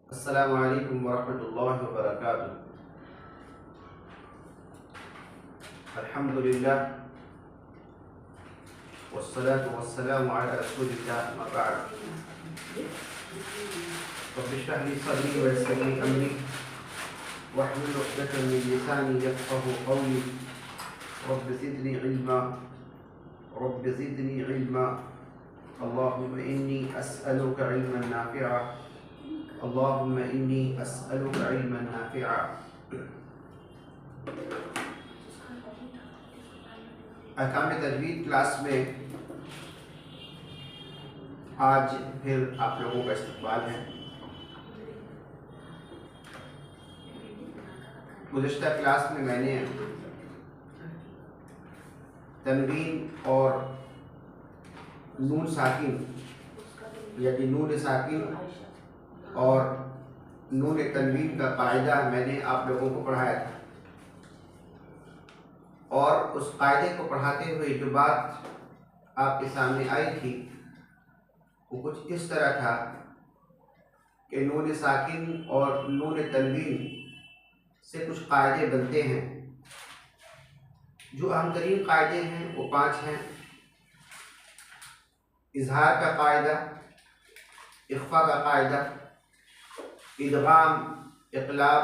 अस्सलामु अलैकुम वरहमतुल्लाहि वबरकातुह। अल्हम्दुलिल्लाह वस्सलातु वस्सलामु अला रसूलिल्लाह अम्मा बअद। रब्बि इश्रह ली सदरी व यस्सिर ली अमरी वहलुल उक़दतम मिन लिसानी यफ़क़हू क़ौली। Rabbi ज़िदनी इल्मा rabbi ज़िदनी इल्मा। अल्लाहुम्मा इन्नी अस्अलुका इल्मन नाफ़िअ अल्लाहुम्मा इन्नी अस्अलुका इल्मन नाफ़िअ। अहकाम तजवीद क्लास में आज फिर आप लोगों का इस्तकबाल है। गुज़िश्ता क्लास में मैंने तनवीन और नून साकिन यानी नून साकिन और नून तनवीन का कायदा मैंने आप लोगों को पढ़ाया था, और उस कायदे को पढ़ाते हुए जो बात आपके सामने आई थी वो कुछ इस तरह था कि नून साकिन और नून तनवीन से कुछ कायदे बनते हैं। जो अहम तरीन कायदे हैं वो 5 हैं। इजहार का कायदा, इख्फा का कायदा, इदगाम, इक़लाब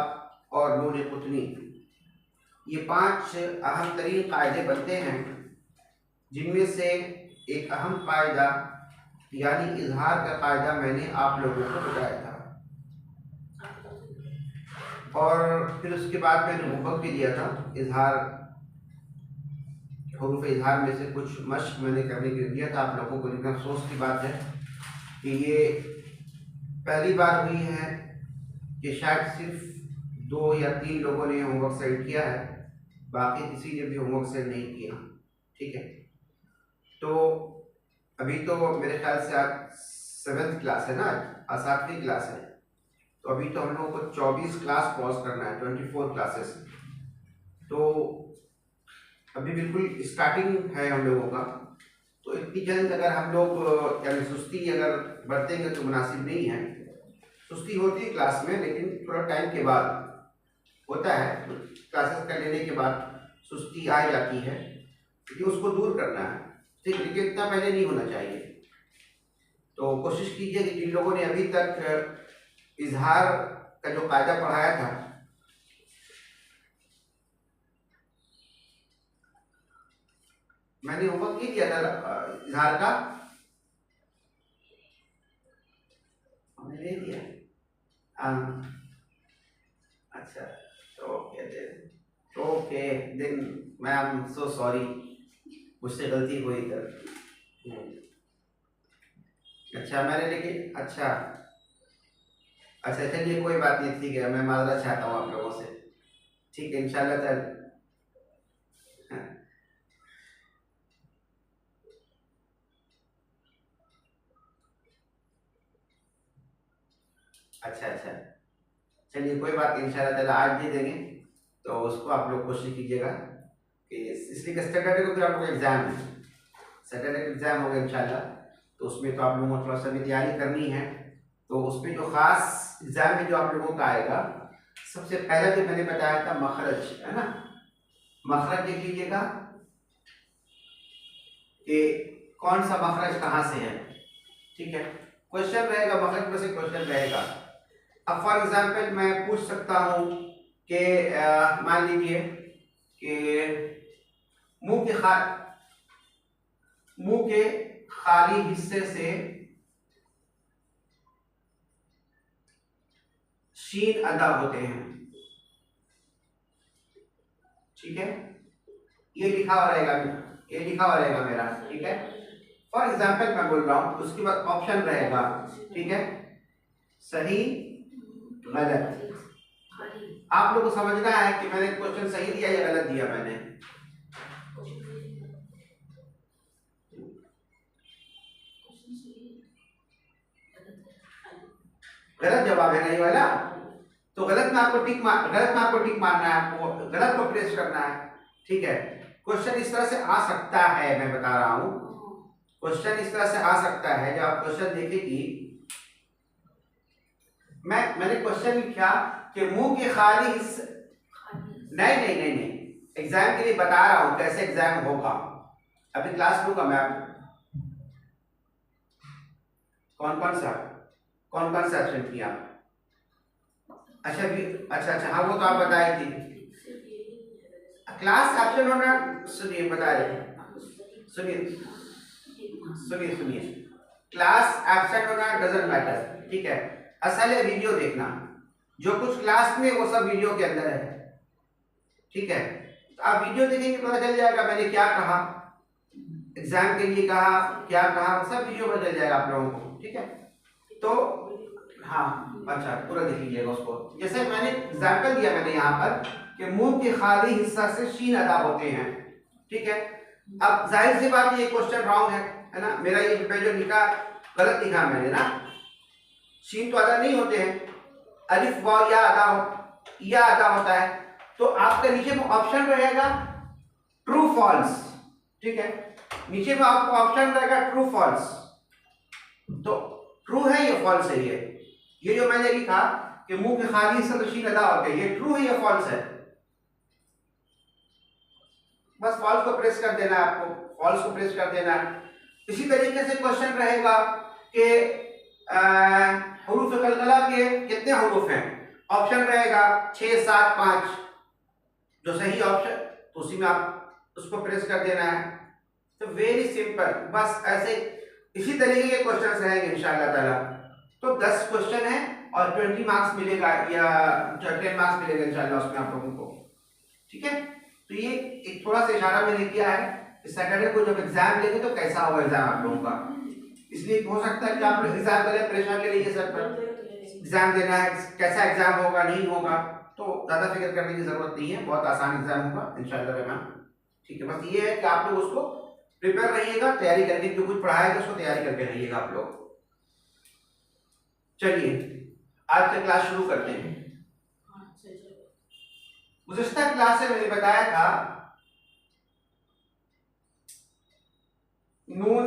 और नून कुतनी। ये 5 अहम तरीन कायदे बनते हैं, जिनमें से एक अहम कायदा यानी इजहार का कायदा मैंने आप लोगों को बताया था, और फिर उसके बाद मैंने होमवर्क भी दिया था। इजहार हुरूफ इजहार में से कुछ मश्क मैंने करने के लिए दिया था आप लोगों को। लेकिन अफसोस की बात है कि ये पहली बार हुई है कि शायद सिर्फ 2 या 3 लोगों ने होमवर्क सेंड किया है, बाकी किसी ने भी होमवर्क सेंड नहीं किया। ठीक है, तो अभी तो मेरे ख्याल से आज 7th क्लास है ना, आज 7वीं क्लास है, तो अभी तो हम लोगों को 24 क्लास पॉज करना है, 24 क्लासेस। तो अभी बिल्कुल स्टार्टिंग है हम लोगों का, तो इतनी जल्द अगर हम लोग यानी सुस्ती अगर बरतेंगे तो मुनासिब नहीं है। सुस्ती होती है क्लास में, लेकिन थोड़ा टाइम के बाद होता है, क्लासेस कर लेने के बाद सुस्ती आ जाती है, लेकिन उसको दूर करना है। ठीक, लेकिन इतना पहले नहीं होना चाहिए। तो कोशिश कीजिए कि जिन लोगों ने अभी तक इजहार का जो कायदा पढ़ाया था, मैंने होमवर्क नहीं दिया था इजहार का, मैंने नहीं दिया। अच्छा, ओके देन मैं आई एम सो सॉरी, मुझसे गलती हुई इधर। अच्छा मैंने, लेकिन अच्छा चलिए कोई बात नहीं, ठीक है, मैं माजरत चाहता हूँ आप लोगों से। ठीक है, इंशाल्लाह तआला। अच्छा चलिए कोई बात नहीं, इंशाल्लाह ताला आज दे देंगे, तो उसको आप लोग कोशिश कीजिएगा कि इसलिए सैटरडे को फिर आप लोग एग्ज़ाम है, सैटरडे को एग्ज़ाम होगा इंशाल्लाह। तो उसमें तो आप लोगों को थोड़ा सा भी तैयारी करनी है। तो उसमें जो ख़ास एग्ज़ाम में जो आप लोगों का आएगा, सबसे पहले जो मैंने बताया था मखरज, है ना, मखरज देख लीजिएगा कि कौन सा मखरज कहाँ से है। ठीक है, क्वेश्चन रहेगा, मखरज में से क्वेश्चन रहेगा। अब फॉर एग्जाम्पल मैं पूछ सकता हूँ कि मान लीजिए कि मुंह के खाली हिस्से से शीन अदा होते हैं। ठीक है, ये लिखा हुआ रहेगा, मेरा। ठीक है, फॉर एग्जाम्पल मैं बोल रहा हूँ, उसके बाद ऑप्शन रहेगा। ठीक है, सही गलत। आप लोगों को समझना है कि मैंने क्वेश्चन सही दिया या गलत दिया। मैंने गलत जवाब है नहीं वाला, तो गलत में आपको टिक मारना है, आपको गलत को प्रेस करना है। ठीक है, क्वेश्चन इस तरह से आ सकता है, मैं बता रहा हूं, क्वेश्चन इस तरह से आ सकता है। जब आप क्वेश्चन देखें कि मैंने क्वेश्चन लिखा कि मुंह के खाली हिस्से, नहीं, एग्जाम के लिए बता रहा हूं कैसे एग्जाम होगा। अभी क्लास लूंगा मैं आपको। कौन कौन सा ऑप्शन किया? अच्छा, हाँ वो तो आप बताए थे। क्लास ऑप्शन होना, सुनिए बता रहे, सुनिए, क्लास एब्सेंट होना डजंट मैटर, ठीक है। असल है वीडियो देखना, जो कुछ क्लास में वो सब वीडियो के अंदर है, ठीक है। तो आप वीडियो देखेंगे पता चल जाएगा मैंने क्या कहा, एग्जाम के लिए कहा, क्या कहा, सब वीडियो में चल जाएगा आप लोगों को, ठीक है। तो हाँ, अच्छा पूरा देख लीजिएगा उसको। जैसे मैंने एग्जाम्पल दिया मैंने यहाँ पर कि मुंह के खाली हिस्सा से शीन अदा होते हैं, ठीक है। अब जाहिर सी बात ये क्वेश्चन रॉन्ग है ना, मेरा ये पे जो लिखा गलत लिखा मैंने ना, शीन तो अदा नहीं होते हैं, अलिफ वाव या अदा होता है। तो आपके नीचे में ऑप्शन रहेगा ट्रू फॉल्स, ठीक है, नीचे में आपको ऑप्शन रहेगा ट्रू फॉल्स। तो ट्रू है या फॉल्स है? ये जो मैंने लिखा कि मुंह के खाली हिस्से से शीन अदा होते हैं, ये ट्रू है या फॉल्स है? बस फॉल्स को प्रेस कर देना है आपको, फॉल्स को प्रेस कर देना है। इसी तरीके से क्वेश्चन रहेगा कि हुरूफ कलकला के कितने हुरूफ हैं? ऑप्शन रहेगा 6, 7, 5, जो सही ऑप्शन तो उसी में आप उसको प्रेस कर देना है। तो वेरी सिंपल, बस ऐसे इसी तरीके के क्वेश्चन रहेंगे इंशाअल्लाह ताला। तो 10 क्वेश्चन है और 20 मार्क्स मिलेगा या 10 मार्क्स मिलेगा इंशाअल्लाह उसमें आप लोगों को, ठीक है। तो ये एक थोड़ा सा इशारा मैंने किया है कि सैटरडे को जब एग्जाम लेंगे तो कैसा होगा एग्जाम आप लोगों का। इसलिए हो सकता है कि आप लोग एग्जाम के लिए परेशान ले लीजिए, सर पर एग्जाम देना है, कैसा एग्जाम होगा नहीं होगा, तो ज्यादा फिक्र करने की जरूरत नहीं है, बहुत आसान एग्जाम होगा इंशाअल्लाह रहमान, ठीक है। बस ये है कि आप लोग उसको प्रिपेयर रहिएगा, तैयारी करके, जो कुछ पढ़ाएगा उसको तैयारी करके रहिएगा आप लोग। चलिए आज का क्लास शुरू करते हैं। गुज़िश्ता क्लास से मैंने बताया था नून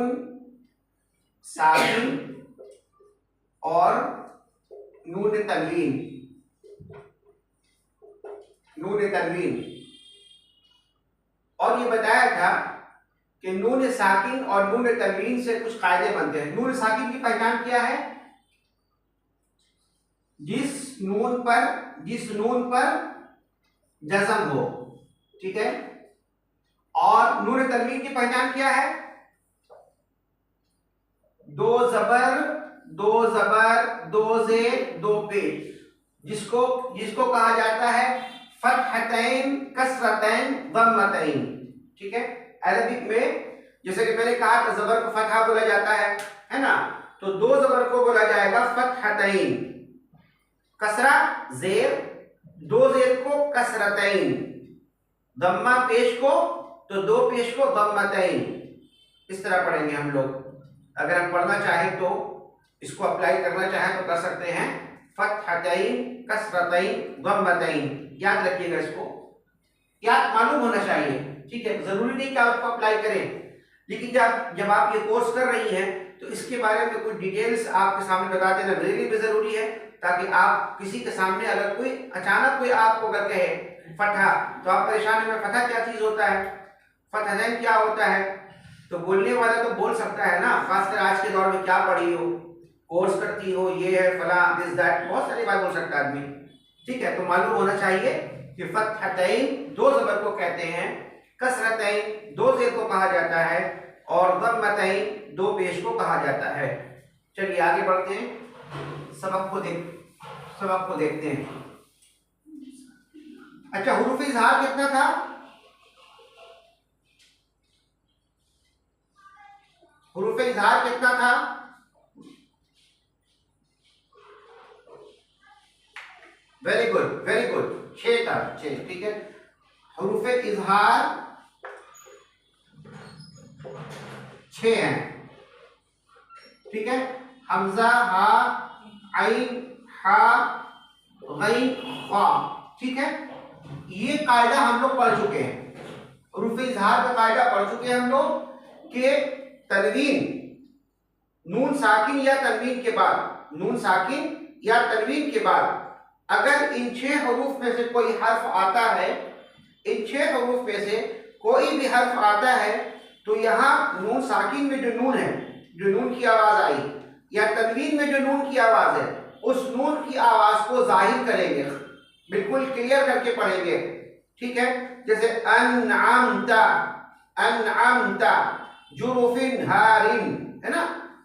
साकिन और नून तनवीन, और ये बताया था कि नून साकिन और नून तनवीन से कुछ कायदे बनते हैं। नून साकिन की पहचान क्या है? जिस नून पर जज़म हो, ठीक है। और नून तनवीन की पहचान क्या है? 2 ज़बर 2 ज़ेर 2 पेश, जिसको कहा जाता है फतहतैन कसरतैन दम्मतैन, ठीक है। अरबिक में जैसे कि मैंने कहा कि ज़बर को फतहा बोला जाता है ना, तो 2 ज़बर को बोला जाएगा फतहतैन, कसरा ज़ेर, 2 ज़ेर को कसरतैन, दम्मा पेश को तो 2 पेश को दम्मतैन। इस तरह पढ़ेंगे हम लोग। अगर हम पढ़ना चाहें तो इसको अप्लाई करना चाहें तो कर सकते हैं, फतहतैन कसरतैन दम्मतैन। याद रखिएगा, इसको याद मालूम होना चाहिए, ठीक है। जरूरी नहीं कि आप इसको अप्लाई करें, लेकिन जब आप ये कोर्स कर रही हैं तो इसके बारे में कुछ डिटेल्स आपके सामने बता देना मेरे लिए भी जरूरी है, ताकि आप किसी के सामने अगर कोई अचानक कोई आपको अगर कहे फतहा, तो आप परेशान में फतहा क्या चीज होता है, फतहतैन क्या होता है, तो बोलने वाला तो बोल सकता है ना। खासकर आज के दौर में क्या पढ़ी हो, कोर्स करती हो, ये है फला दिस दैट, बहुत सारी बात बोल सकता है आदमी, ठीक है। तो मालूम होना चाहिए कि फतहतैन 2 ज़बर को कहते हैं, कसरतैन 2 ज़ेर को कहा जाता है, और दम्मतैन 2 पेश को कहा जाता है। चलिए आगे बढ़ते हैं, सबक को देखते हैं। अच्छा, हुरूफ इज़हार कितना था? हुरूफ इज़हार कितना था? वेरी गुड 6 था, 6, ठीक है। हुरूफ इज़हार 6 हैं, ठीक है। हमजा, हा, आइन, हा, गैन, वा, ठीक है। ये कायदा हम लोग पढ़ चुके हैं, हुरूफ इज़हार का कायदा पढ़ चुके हैं हम लोग कि तनवीन नून साकिन या तनवीन के बाद, नून साकिन या तनवीन के बाद अगर इन 6 हरूफ में से कोई हर्फ आता है, इन 6 हरूफ में से कोई भी हर्फ आता है, तो यहाँ नून साकिन में जो नून है, जो नून की आवाज आई, या तनवीन में जो नून की आवाज है, उस नून की आवाज को जाहिर करेंगे, बिल्कुल क्लियर करके पढ़ेंगे। ठीक है, जैसे अनअमता, अनअमता, जुरुफिन हारिन, है ना।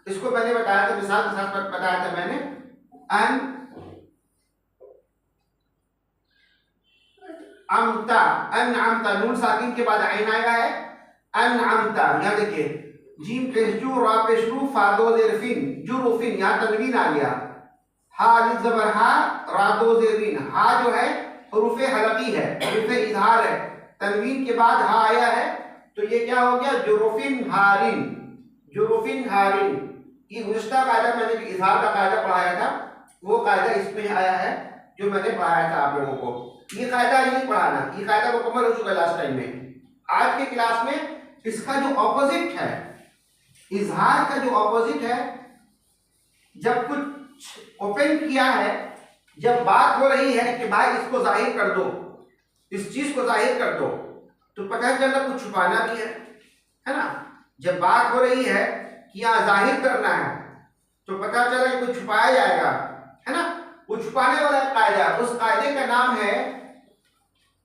इसको मैंने बताया था, मिसाल के साथ बताया था मैंने। अनअमता, अनअमता, नून साकिन के बाद आइन आएगा है, अनअमता। यहाँ देखिए, जीम पेशजू रा पेशरू फा दो जेरफिन, जुरुफिन, यहाँ तनवीन आ गया। हा अलिफ जबर हा, रा दो जेरिन, हा जो है हुरूफे हलकी है, हुरूफे इजहार है, तनवीन के बाद हा आया है, तो ये क्या हो गया, जुरुफिन हारिन, जुरुफिन हारिन। ये गुज़िश्ता कायदा मैंने जो इजहार का कायदा पढ़ाया था, वो कायदा इसमें आया है जो मैंने पढ़ाया था आप लोगों को। ये कायदा नहीं पढ़ाना, ये कायदा मुकम्मल हो चुका लास्ट टाइम में। आज के क्लास में इसका जो ऑपोजिट है, इजहार का जो ऑपोजिट है, जब कुछ ओपन किया है, जब बात हो रही है कि भाई इसको जाहिर कर दो, इस चीज को जाहिर कर दो, तो पता चला कुछ छुपाना भी है ना। जब बात हो रही है कि यहाँ जाहिर करना है, तो पता चला कि कुछ छुपाया जाएगा, है ना। वो छुपाने वाला कायदा, उस कायदे का नाम है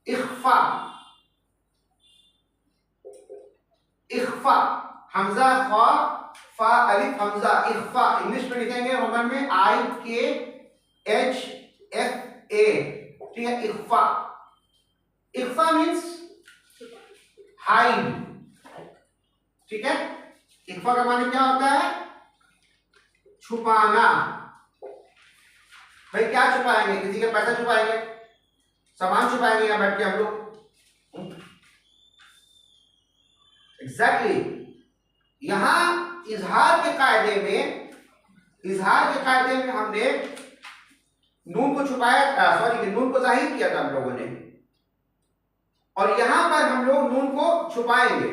इख्फा। इख्फा, हमजा खा फा अलिफ हमजा, इख्फा। इंग्लिश में लिखेंगे रोमन में IKHFA, ठीक है, इख्फा। इख्फा मीन्स हाइड, ठीक है। इख्फा का माने क्या होता है, छुपाना। भाई क्या छुपाएंगे, किसी का पैसा छुपाएंगे, सामान छुपाएंगे यहाँ बैठ के हम लोग, एग्जैक्टली। यहां इजहार के कायदे में, इजहार के कायदे में हमने नून को छुपाया था, सॉरी नून को जाहिर किया था हम लोगों ने, और यहां पर हम लोग नून को छुपाएंगे,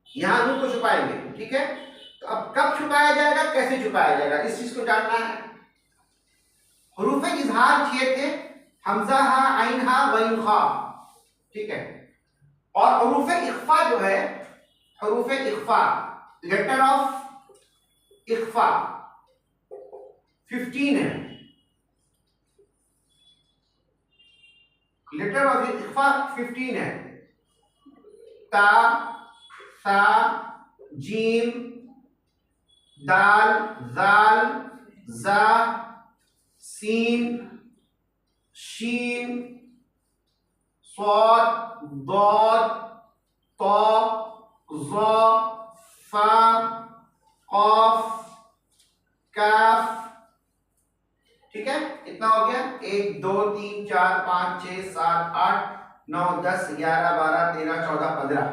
यहां नून को छुपाएंगे, ठीक है। तो अब कब छुपाया जाएगा, कैसे छुपाया जाएगा, इस चीज को जानना है। हुरूफे इजहार 6 थे, हमजा हा, आइन हा, गैन खा, ठीक है। और हुरूफे इख्फा जो है, हुरूफे इख्फा, लेटर ऑफ इख्फा 15 है। लेटर ऑफ इख्फा 15 है। ता, सा, जीम, दाल, जाल, जा, सीन, शीन, स्वाद, दौद, तो, ज़ा, फा, क़ाफ, काफ, ठीक है। इतना हो गया, 1 2 3 4 5 6 7 8 9 10 11 12 13 14 15,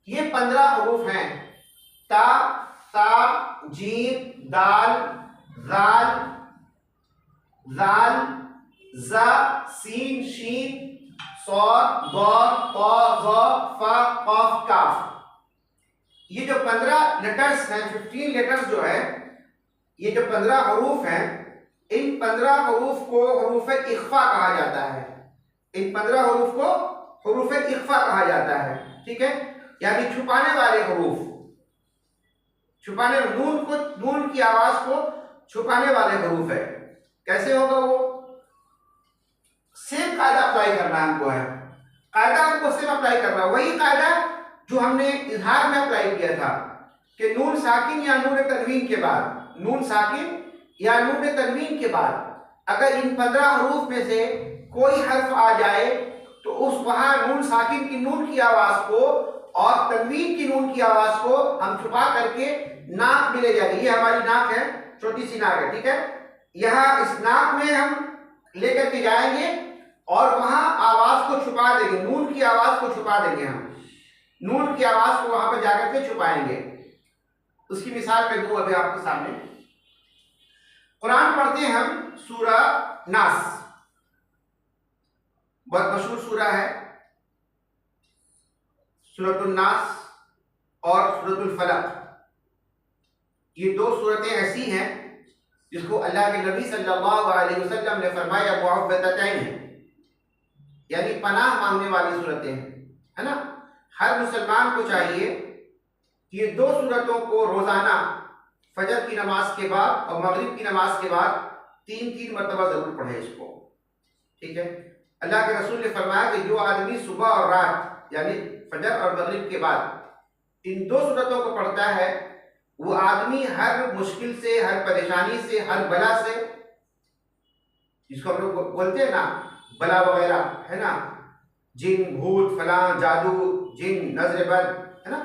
ये 15 हरूफ हैं। ता, सा, जीम, दाल, जाल, जाल, जा, सीन, शीन, सौद, दौद, तो, ज़ा, फा, क़ाफ, काफ। ये जो 15 लेटर्स हैं, 15 लेटर्स जो है, ये जो 15 हरूफ हैं, इन 15 हरूफ को हरूफ इख्फा कहा जाता है। इन 15 हरूफ को हरूफ इख्फा कहा जाता है, ठीक है। यानी छुपाने वाले हरूफ, छुपाने, नून को, नून की आवाज को छुपाने वाले हरूफ है। कैसे होगा वो, सेम कायदा अप्लाई करना हमको है, कायदा हमको सेम अप्लाई करना, वही कायदा जो हमने इजहार में अप्लाई किया था कि नून साकिन या नून तनवीन के बाद, नून साकिन या नून तनवीन के बाद अगर इन 15 हरूफ में से कोई हर्फ आ जाए, तो उस वहां नून साकिन की नून की आवाज को और तनवीन की नून की आवाज को हम छुपा करके नाक में ले जाएंगे। ये हमारी नाक है, छोटी सी नाक है, ठीक है। यहाँ इस नाक में हम लेकर के जाएंगे और वहां आवाज को छुपा देंगे, नून की आवाज को छुपा देंगे, हम नून की आवाज को वहां पर जाकर के छुपाएंगे। उसकी मिसाल मैं दूं अभी आपके सामने। कुरान पढ़ते हैं हम सूरा नास, बहुत मशहूर सूरा है, सूरतुल नास और सूरतुल फलक। ये 2 सूरतें ऐसी हैं जिसको अल्लाह के नबी सल्लल्लाहु अलैहि वसल्लम ने फरमाया मुअव्वज़तैन, यानी पनाह मांगने वाली सूरतें हैं, है ना। हर मुसलमान को चाहिए कि ये दो सूरतों को रोजाना फजर की नमाज के बाद और मगरिब की नमाज के बाद 3-3 मरतबा जरूर पढ़े इसको, ठीक है। अल्लाह के रसूल ने फरमाया कि जो आदमी सुबह और रात यानी फजर और मगरिब के बाद इन दो सूरतों को पढ़ता है, वो आदमी हर मुश्किल से, हर परेशानी से, हर बला से, जिसको हम लोग बोलते हैं ना बला वगैरह, है ना, जिन भूत फलां जादू जिन नजर बद, है ना,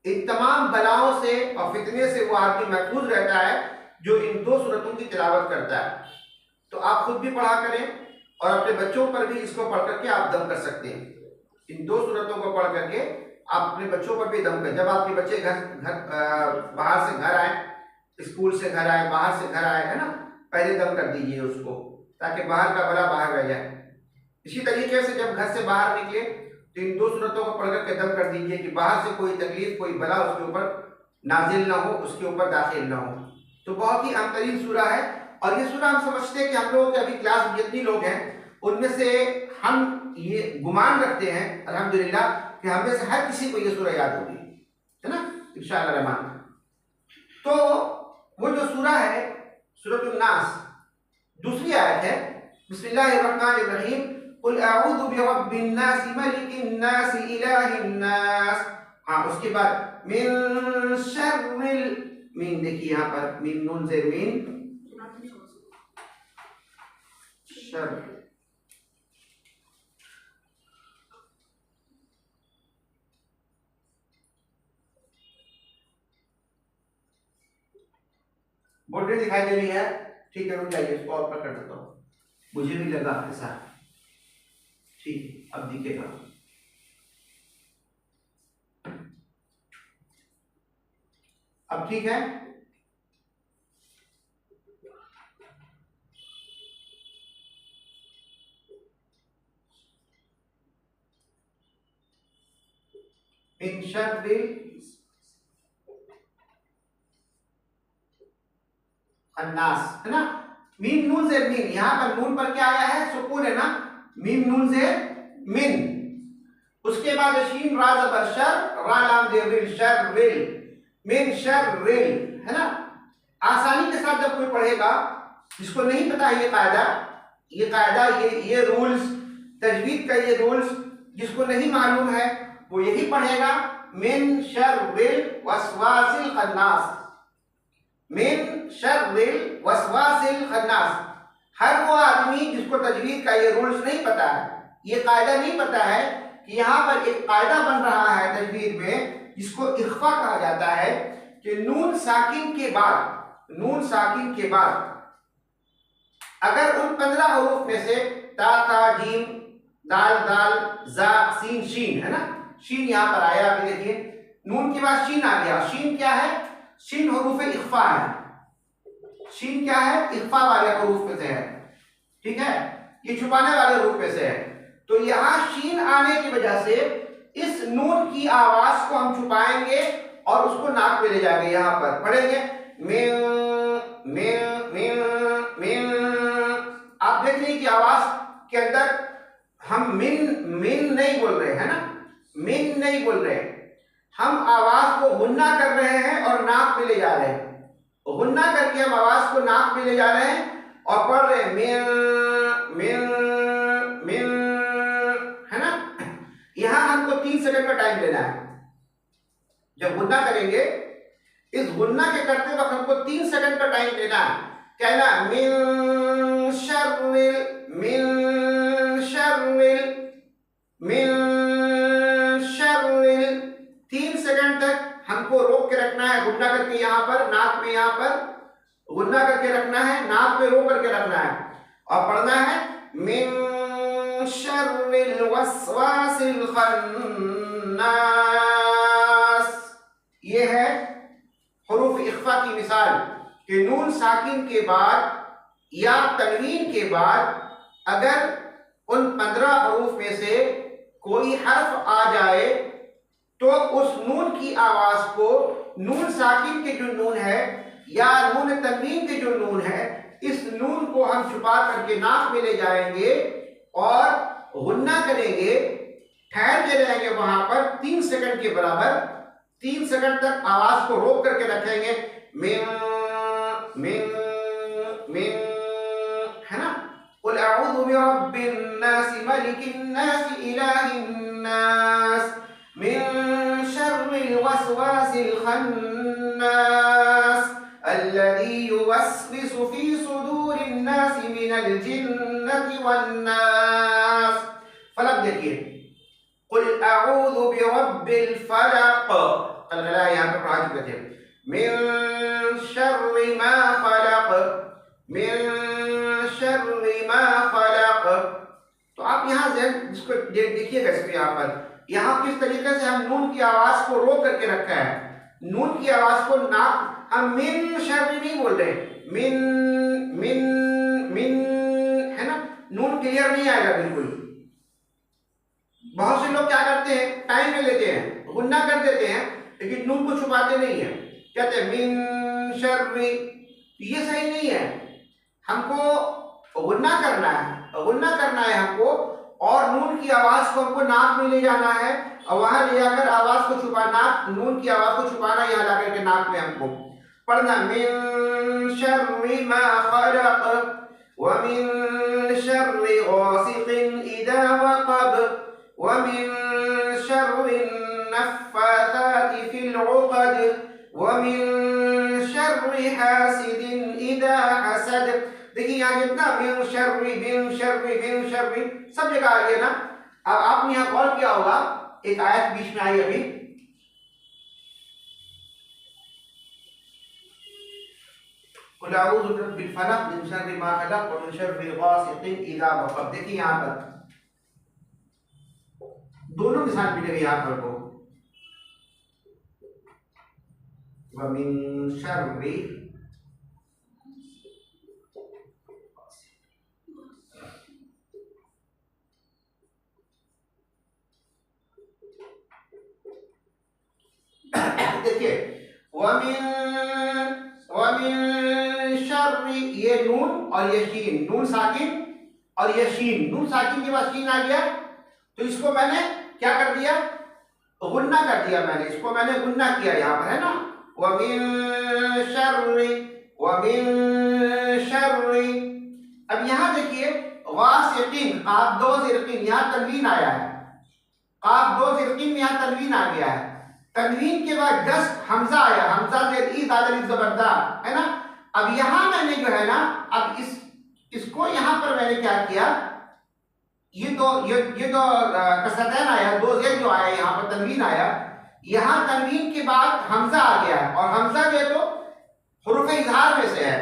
इन तमाम बलाओं से और फितने से वो आदमी महफूज रहता है जो इन दो सूरतों की तिलावत करता है। तो आप खुद भी पढ़ा करें और अपने बच्चों पर भी इसको पढ़ करके आप दम कर सकते हैं। इन दो सूरतों को पढ़ करके आप अपने बच्चों पर भी दम करें। जब आपके बच्चे बाहर से घर आए, स्कूल से घर आए, बाहर से घर आए, है ना, पहले दम कर दीजिए उसको, ताकि बाहर का बला बाहर रह जाए। इसी तरीके से जब घर से बाहर निकले तो इन दो सूरतों को पढ़कर के दम कर दीजिए कि बाहर से कोई तकलीफ, कोई बला उसके ऊपर नाजिल ना हो, उसके ऊपर दाखिल ना हो। तो बहुत ही अहम सूरा है। और ये सूरा हम समझते हैं कि हम लोगों के अभी क्लास में जितनी लोग हैं उनमें से हम ये गुमान रखते हैं अल्हम्दुलिल्लाह कि हम में से हर किसी को ये सूरा याद होगी, है ना, इंशाअल्लाह रहमान। तो वो जो सूरा है सूरतुन नास, दूसरी आयत है, बिस्मिल्लाहिर्रहमानिर्रहीम, कुल अऊज़ु बिरब्बिन नास मलिकिन नास इलाहिन नास। हाँ, उसके बाद मिन शर्रिल, मीन देखिए यहाँ पर मीन नून से मीन शर, बोर्ड दिखाई दे रही है, ठीक है, रुक जाइए, इसको और पर कर देता हूँ, मुझे भी लगा ऐसा, ठीक, अब दिखेगा। अब ठीक है। मिन शर्रिल अन्नास, है ना, मीम नून से मीन, यहां पर नून पर क्या आया है, सुकून है ना, मीम नून से मिन, उसके बाद शीन रा ज़बर शर, रा लाम ज़ेर शर्रिल, मिन शर्रिल, है ना। आसानी के साथ जब कोई पढ़ेगा, जिसको नहीं पता है ये कायदा, ये रूल्स, तजवीद का ये रूल्स जिसको नहीं मालूम है वो यही पढ़ेगा, मिन शर्रिल वसवासिल खन्नास, मिन शर्रिल वसवासिल खन्नास। हर वो आदमी जिसको तजवीद का ये रूल्स नहीं पता है, ये कायदा नहीं पता है कि यहाँ पर एक कायदा बन रहा है तजवीद में जिसको इख्फा कहा जाता है, कि नून साकिन के बाद अगर उन 15 हरूफ में से ता ता जीम दाल दाल जा सीन शीन, है ना, शीन यहाँ पर आया, अभी देखिए नून के बाद शीन आ गया। शीन क्या है, शीन हरूफ इख्फा है, शीन क्या है, इख्फा वाले हरूफ में से है, ठीक है, ये छुपाने वाले हरूफ में से है। तो यहाँ शीन आने की वजह से इस नून की आवाज को हम छुपाएंगे और उसको नाक में ले जाएंगे, यहाँ पर पढ़ेंगे मिन मिन मिन मिन। आप देख लीजिए कि आवाज के अंदर हम मिन नहीं बोल रहे हैं ना, मिन नहीं बोल रहे, हम आवाज को गुन्ना कर रहे हैं और नाक में ले जा रहे हैं, गुन्ना करके हम आवाज को नाक में ले जा रहे हैं और पढ़ रहे हैं मिन मिन मिन, है ना। यहां हमको 3 सेकंड का टाइम लेना है। जब गुन्ना करेंगे, इस गुन्ना के करते वक्त हमको 3 सेकंड का टाइम लेना है। कहना मिन शर्रिल मिन शर्रिल मिन शर्रिल, 3 सेकंड तक हमको रोक के रखना है, गुन्ना करके यहाँ पर नाक में, यहाँ पर गुन्ना करके रखना है, नाक में रोक करके रखना है और पढ़ना है मिन शर्रिल वस्वासिल खन्नास। ये है हुरूफ इख्फा की मिसाल कि नून साकिन के बाद या तनवीन के बाद अगर उन 15 हरूफ में से कोई हर्फ आ जाए तो उस नून की आवाज को, नून साकिन के जो नून है या नून तनवीन के जो नून है, इस नून को हम छुपा करके नाक में ले जाएंगे और गुन्ना करेंगे, ठहर के रहेंगे वहां पर 3 सेकंड के बराबर। 3 सेकंड तक आवाज को रोक करके रखेंगे, मिन मिन मिन, है ना। कुल अऊज़ु बिरब्बिन नास मलिकिन नास इलाहिन नास मिन शर्रिल वसवासिल खन्नास अल्लज़ी युवस्विसु फी सुदूरिन नास मिनल जिन्नति वन नास। फलक देखिए, कुल अऊज़ु बिरब्बिल फलक, अलगला यहाँ पर पढ़ा चुके थे, मिन शर्रि मा खलक, मिन शर्रि मा खलक। तो आप यहाँ से इसको देखिएगा, इसको यहाँ पर यहाँ किस तरीके से हम नून की आवाज को रोक करके रखा है। नून की आवाज को नाक, हम मिन शर्रि नहीं बोल रहे, मिन मिन मिन, है ना। नून क्लियर नहीं आएगा बिल्कुल। बहुत से लोग क्या करते हैं, टाइम ले लेते हैं, गुन्ना कर देते हैं, लेकिन नून को छुपाते नहीं है, कहते हैं मिन शर्रि। ये सही नहीं है। हमको गुन्ना करना है, गुन्ना करना है हमको, और नून की आवाज को हमको नाक में ले जाना है और वहां ले जाकर आवाज को छुपाना, नून की आवाज को छुपाना, यहाँ लाकर के नाक में हमको पढ़ना, मिन शर्रि मा खलक व मिन शर्रि गासिकिन इदा वक़ब व मिन शर्रि नफ़्फ़ाथाति फिल उक़द व मिन शर्रि हासिदिन इदा हसद। देखिए यहाँ जितना बिन शर्रि बिन शर्रि बिन शर्रि सब जगह आ गया ना। अब आपने यहाँ गौर किया होगा, एक आयत बीच में आई अभी, कुल अऊज़ु बिरब्बिल फलक मिन शर्रि मा खलक व मिन शर्रि गासिकिन इज़ा वक़ब। देखिए यहाँ पर दोनों मिसाल मिलेगी यहाँ पर को, व मिन शर्रि, देखिए वमिन शर्रि, ये नून और ये शीन, नून साकिन और ये शीन, नून साकिन के बाद शीन आ गया, तो इसको मैंने क्या कर दिया, गुन्ना कर दिया मैंने, इसको मैंने गुन्ना किया यहाँ पर, है ना। वमिन शर्रि, वमिन शर्रि। अब यहाँ देखिए गासिकिन, काफ दो जिरकिन, यहाँ तनवीन आया है, काफ दो जिरकिन में यहाँ तनवीन आ गया है। तनवीन के बाद जस्ट हमजा आया, हमजा जेर ई दाल अलिफ ज़बरदार, है ना। अब यहाँ मैंने जो है ना, अब इसको यहाँ पर मैंने क्या किया, ये दो कसरतैन आया, दो जेर जो आया यहाँ पर तनवीन आया, यहाँ तनवीन के बाद हमजा आ गया, और हमजा जो है तो हुरूफ इज़हार में से है,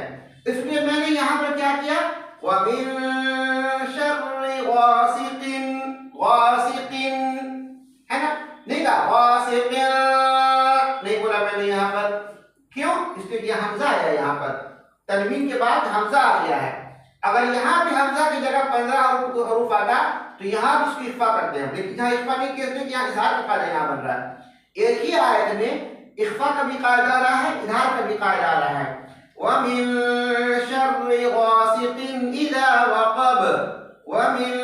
इसलिए मैंने यहाँ पर क्या किया, व मिन शर्रि गासिकिन, गासिकिन, है ना, नहीं कहा गासिकिन, नहीं बोला मैंने यहाँ पर, क्यों, इसलिए कि हमजा आया यहाँ पर, तनवीन के बाद हमजा आ गया है। अगर यहाँ भी हमजा की जगह 15 हरूफ आता तो यहाँ भी उसकी इख्फा करते हैं, लेकिन यहाँ इख्फा नहीं किया, इसलिए यहाँ इज़हार का कायदा यहाँ बन रहा है। एक ही आयत में इख्फा का भी कायदा आ रहा है, इज़हार का भी कायदा आ रहा है। व मिन शर्रि गासिकिन इज़ा वक़ब, व मिन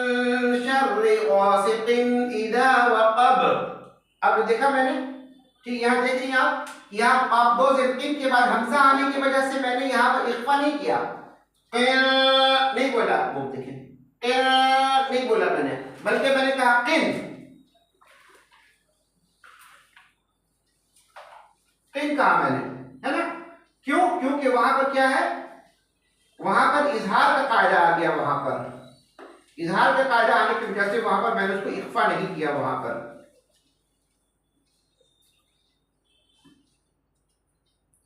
शर्रि गासिकिन इज़ा वक़ब। अब देखा मैंने, ठीक, यहाँ देखिए आप दो जिरकिन के बाद हमजा आने की वजह से मैंने यहाँ पर इख्फा नहीं किया, नहीं बोला, वो देखिए नहीं बोला मैंने, बल्कि मैंने कहा किन, किन कहा मैंने, है ना। क्यों, क्योंकि वहां पर क्या है, वहां पर इजहार का कायदा आ गया, वहां पर इजहार का कायदा आने की वजह से वहां पर मैंने उसको इख्फा नहीं किया वहां पर।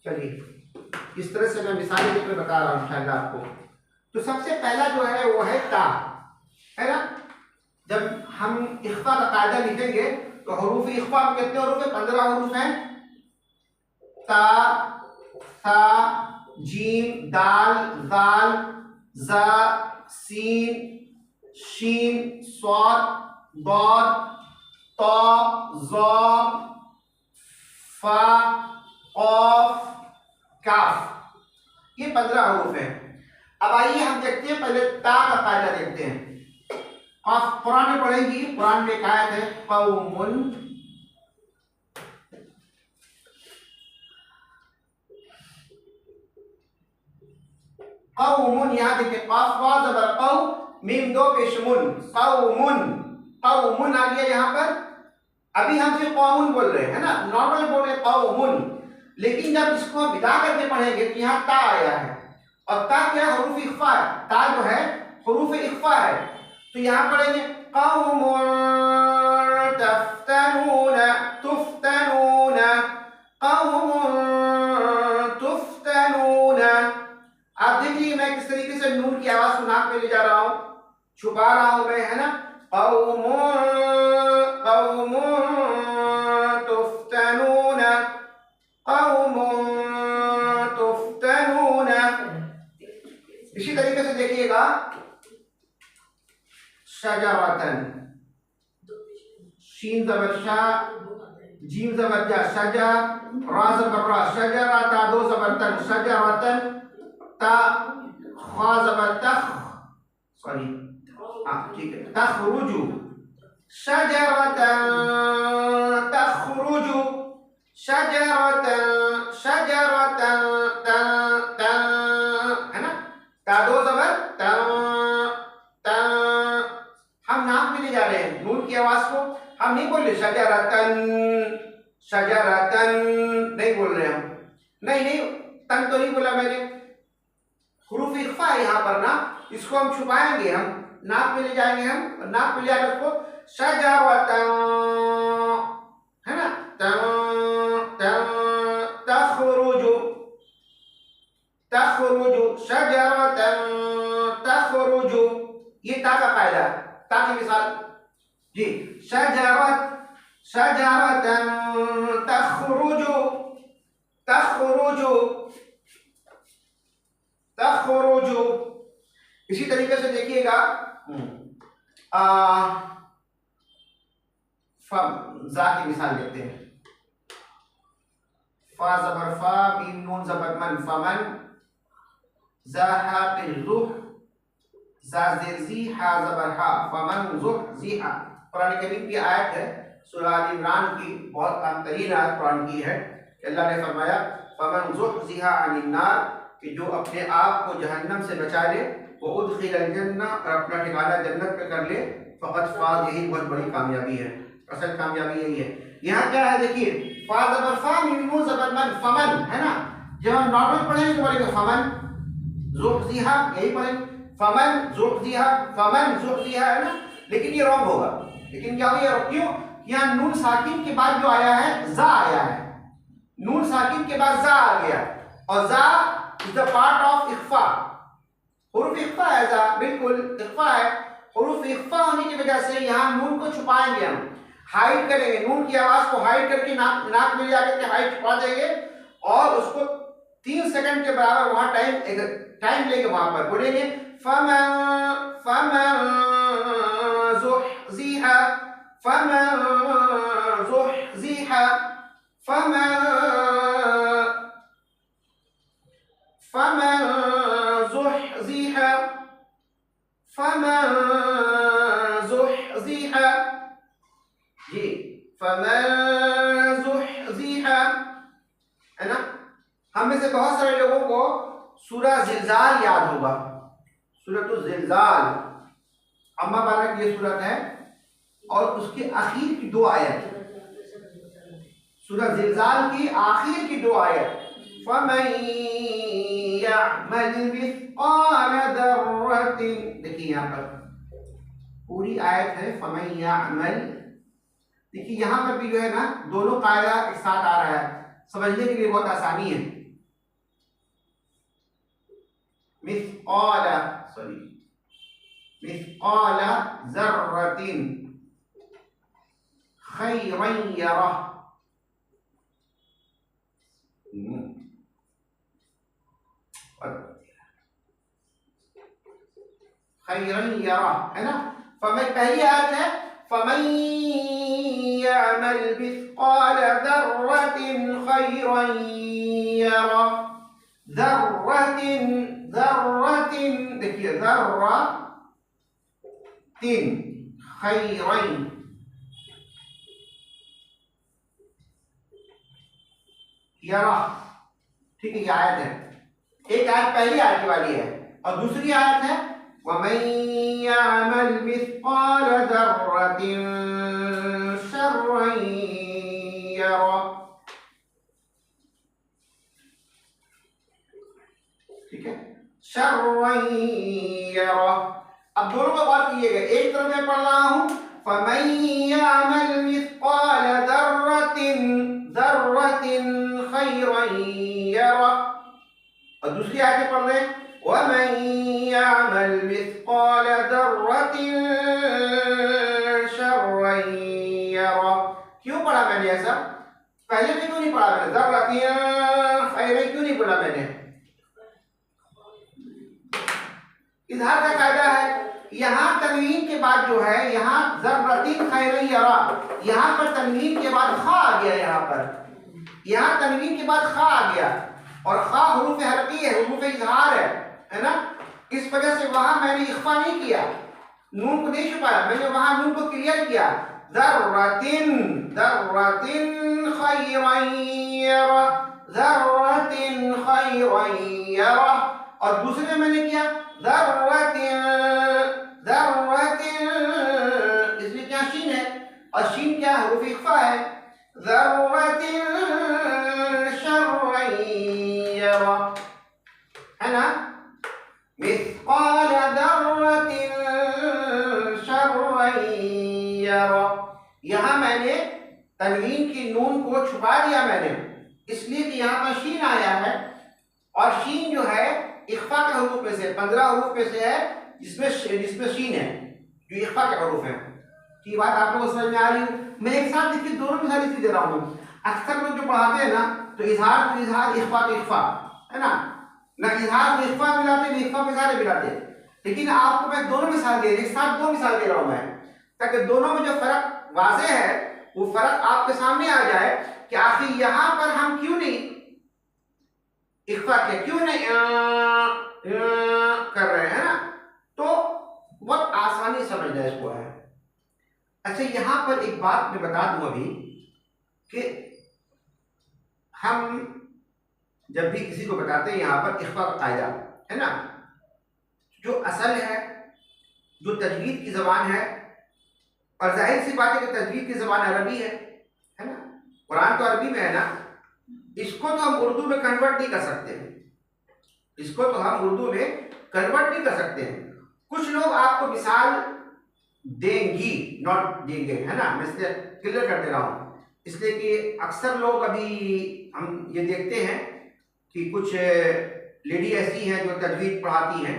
चलिए इस तरह से मैं मिसाल देकर बता रहा हूँ इंशाअल्लाह आपको। तो सबसे पहला जो है वो है ता, है ना। जब हम इख्फा का कायदा लिखेंगे तो हरूफ इख्फा में कितने हरूफ है, 15 हरूफ हैं, ता, सा, जीम, दाल, जाल, जा, सीन, शीन, स्वाद, दौद, तौ, ज़ौ, फा, क़ाफ, काफ। ये 15 हरूफ है। अब आइए हम देखते हैं, पहले ता का कायदा देखते हैं। आप कुरान में पढ़ेंगी, कुरान में एक आयत है कौमुन, कौमुन, यहाँ देखिए काफ वा ज़बर कौ, मीम दो पेश मुन, कौमुन, कौमुन आ गया यहाँ पर। अभी हम सिर्फ कौमुन बोल रहे हैं, है ना, नॉर्मल बोल रहे हैं कौमुन, लेकिन जब इसको हम विदा करके पढ़ेंगे तो यहाँ ता आया है, और ता क्या हरूफ इख्फा है, ता जो है हरूफ इख्फा है। तो यहाँ पढ़ेंगे कौमुन तफ्तनून, तुफ्तनून, कौमुन तुफ्तनून। आप देखिए मैं किस तरीके से नून की आवाज को नाक में ले जा रहा हूं, छुपा रहा हूं मैं, है ना। कौमुन कौमुन तुफ्तनून, कौमुन तुफ्तनून। इसी तरीके से देखिएगा शजरतन, शीन ज़बर शा, जीम ज़बर जा, शजा, रा ज़बर रा, शजरा, ता दो ज़बर तन, शजरतन, ता खा ज़बर तख, सॉरी ठीक है, तखरुजु, शजरतन तखरुजु, शजरतन, शजरतन, है ना, ता दो ज़बर हम नाक में ले जा रहे हैं नून की आवाज को, हम नहीं बोल रहे शजरतन, शजरतन नहीं बोल रहे हम, नहीं तन तो नहीं बोला मैंने, हुरूफ इख्फा है यहाँ पर ना, इसको हम छुपाएंगे, हम नाक में ले जाएंगे, हम नाक में ले जाकर उसको शजरतन, है ना, तखरुजु, तखरुजु, शजरतन तखरुजु, ये ता का कायदा है, ता की मिसाल जी, शजरत, शजरतन तखरुजु, तखरुजु, तखरुजु। इसी तरीके से देखिएगा जा की मिसाल देखते हैं, फा ज़बर फा, मीम नून ज़बर मन, फमन, जा हा पे ज़ुह, जा ज़ेर ज़ी, हा ज़बर हा, फमन ज़ुह ज़ी हा। कुरान करीम की आयत है, सूरह आल इमरान की बहुत तरीन आयत कुरान की है। अल्लाह ने फरमाया फमन ज़ुह ज़ी हा अनिन नार, कि जो अपने आप को जहन्नम से बचा ले, वो उदखिलल जन्नह, और अपना ठिकाना जन्नत पे कर ले, फ़क़त फ़ाज़, यही बहुत बड़ी कामयाबी है, असल कामयाबी यही है। यहाँ क्या है देखिए, फा ज़बर फा, मीम नून ज़बर मन, फमन, है ना, जब हम नॉर्मल पढ़ेंगे तो बोलेंगे फमन ज़ुह ज़ी हा, यही पढ़ेंगे फमन ज़ुह ज़ी हा, फमन ज़ुह ज़ी हा, है ना, लेकिन ये रॉन्ग होगा। लेकिन क्या हुआ, क्यों, यहाँ नून साकिन के बाद जो आया है जा आया है, नून साकिन के बाद जा आ गया, और जा इज द पार्ट ऑफ इख्फा, हुरूफ इख्फा है, जा बिल्कुल इख्फा है, हुरूफ इख्फा होने की वजह से यहाँ नून को छुपाएंगे, हम हाइड करेंगे, नून की आवाज को हाइड करके नाक में जाकर के हाइड छुपा देंगे, और उसको 3 सेकंड के बराबर वहां टाइम लेके वहां पर बोलेंगे फमन, फमन ज़ुहज़िहा, फमन ज़ुहज़िहा, फमन ज़ुहज़िहा, फमन ज़ुहज़िहा, जी फमन ज़ुहज़िहा, है ना। हम में से बहुत सारे लोगों को सूरह ज़िलज़ाल याद होगा, सूरह ज़िलज़ाल अम्मा बाला की ये सूरत है, और उसके आखिर की 2 आयत, सूरह ज़िलज़ाल की आखिर की 2 आयत, फमन यअमल मिस्क़ाल ज़र्रतिन, देखिए यहाँ पर पूरी आयत है फमन यअमल, देखिए यहाँ पर भी जो है ना दोनों कायदा एक साथ आ रहा है, समझने के लिए बहुत आसानी है। मिस्क़ाल, सॉरी मिस्क़ाल ज़र्रतिन खैरन यरह, खैरन यरह, है ना। फमन पहली आयत है फमन यअमल मिस्क़ाल ज़र्रतिन खैरन यरह, ज़र्रतिन, ज़र्रतिन, देखिए ज़र्रतिन, खैरन, यरा। ठीक है, ये आयत है। एक आयत पहली आयत वाली है और दूसरी आयत है वमन यअमल मिस्काल ज़र्रतिन शर्रन यरा। ठीक है, शर्रन यरा। अब दोनों को गौर कीजिएगा, एक तरफ मैं पढ़ रहा हूं फमन यअमल मिस्काल ज़र्रतिन ज़र्रतिन खैरन यरा, और दूसरी आयत पढ़ रहे हैं वमन यअमल मिस्काल ज़र्रतिन शर्रन यरा। क्यों पढ़ा मैंने ऐसा? पहले भी क्यों नहीं पढ़ा मैंने? ज़र्रतिन खैरन क्यों नहीं पढ़ा मैंने? इज़हार का कायदा है, यहाँ तनवीन के बाद जो है, यहाँ ज़र्रतिन खैरन यरा, यहाँ पर तनवीन के बाद खा आ गया, यहाँ तनवीन के बाद खा आ गया और खा हुरूफ हरकी है, हुरूफ इज़हार है ना। इस वजह से वहां मैंने इख्फा नहीं किया, नून को नहीं छुपाया, मैंने वहां नून को क्लियर किया। ज़र्रतिन ज़र्रतिन खैरन यरा, ज़र्रतिन खैरन यरा, और दूसरे मैंने किया ज़र्रतिन ज़र्रतिन, इसमें क्या शीन है और शीन क्या हुरूफ इख्फा है। ज़र्रतिन शर्रन यरा, है ना। मिस्काल ज़र्रतिन शर्रन यरा, यहाँ मैंने तनवीन की नून को छुपा दिया मैंने, इसलिए कि यहाँ पर शीन आया है और शीन जो है इख्फा के हरूफ में से 15 हरूफ में से है जिसमें शीन है, जो इख्फा के हरूफ है। ये बात आप लोगों को समझ में आ रही है? मैं एक साथ देखिए दोनों मिसाल इसलिए दे रहा हूँ, अक्सर लोग जो पढ़ाते हैं ना तो इज़हार तो इज़हार, इख्फा तो इख्फा, है ना इज़हार को इख्फा मिलाते हैं, इख्फा को इज़हार मिलाते हैं। लेकिन आपको मैं दोनों मिसाल दे, एक साथ दो मिसाल दे रहा हूँ मैं, ताकि दोनों में जो फर्क वाज़ेह है वो फर्क आपके सामने आ जाए कि आखिर यहाँ पर हम क्यों नहीं इख्फा के, क्यों नहीं कर रहे हैं ना। तो बहुत आसानी समझना इसको है। अच्छा, यहां पर एक बात मैं बता दूं अभी कि हम जब भी किसी को बताते हैं यहां पर इख्फा का कायदा, है ना, जो असल है, जो तजवीद की जबान है, और जाहिर सी बात है कि तजवीद की जबान अरबी है ना, कुरान तो अरबी में है ना, इसको तो हम उर्दू में कन्वर्ट नहीं कर सकते हैं, इसको तो हम उर्दू में कन्वर्ट नहीं कर सकते हैं। कुछ लोग आपको मिसाल देंगी, नॉट देंगे, है ना, मैं इसलिए क्लियर कर दे रहा हूं, इसलिए कि अक्सर लोग अभी हम ये देखते हैं कि कुछ लेडी ऐसी हैं जो तजवीद पढ़ाती हैं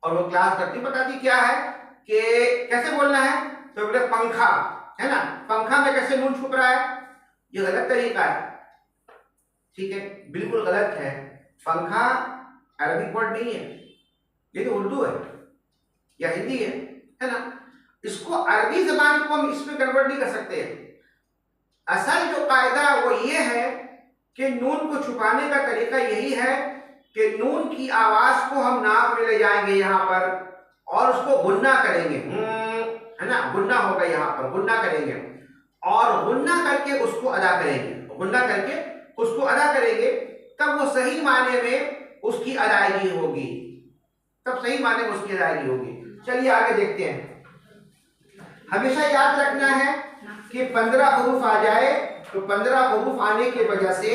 और वो क्लास करती, बताती क्या है कि कैसे बोलना है, तो बोले पंखा, है ना, पंखा में कैसे नून छुप रहा है, ये गलत तरीका है। ठीक है, बिल्कुल गलत है। पंखा अरबिक वर्ड नहीं है, ये तो उर्दू है या हिंदी है ना, इसको अरबी जबान को हम इसमें कन्वर्ट नहीं कर सकते। असल जो कायदा वो ये है कि नून को छुपाने का तरीका यही है कि नून की आवाज को हम नाक में ले जाएंगे यहाँ पर और उसको गुन्ना करेंगे, है ना, गुन्ना होगा यहाँ पर, गुन्ना करेंगे और गुन्ना करके उसको अदा करेंगे, गुन्ना करके उसको अदा करेंगे, तब वो सही मायने में उसकी अदायगी होगी, तब सही मायने में उसकी अदायगी होगी। चलिए आगे देखते हैं। हमेशा याद रखना है कि 15 हरूफ आ जाए तो 15 हरूफ आने की वजह से